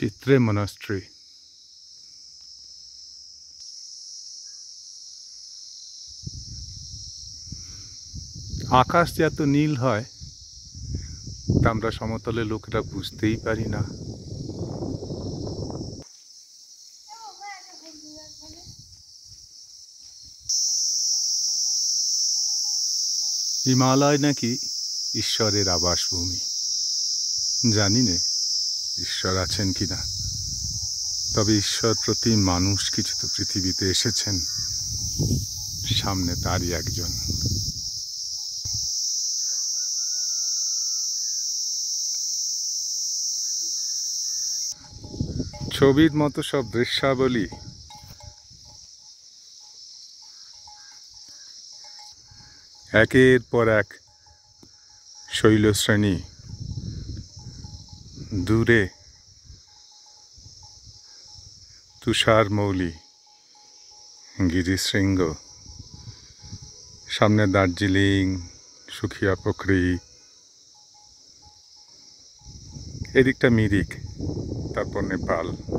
চিত্রে মনাস্ট্রি। আকাশ যে এত নীল হয় তা আমরা সমতলের লোকেরা বুঝতেই পারি না। হিমালয় নাকি ঈশ্বরের আবাসভূমি। জানি না ঈশ্বর আছেন কিনা, তবে ঈশ্বর প্রতি মানুষ কিছু তো পৃথিবীতে এসেছেন, সামনে তারই একজন। ছবির মতো সব দৃশ্যাবলী একের পর এক শৈলশ্রেণী, দূরে তুষার মৌলি, গিরিশৃঙ্গ, সামনে দার্জিলিং, সুখিয়া পুকুরি, এদিকটা মিরিক, তারপর নেপাল।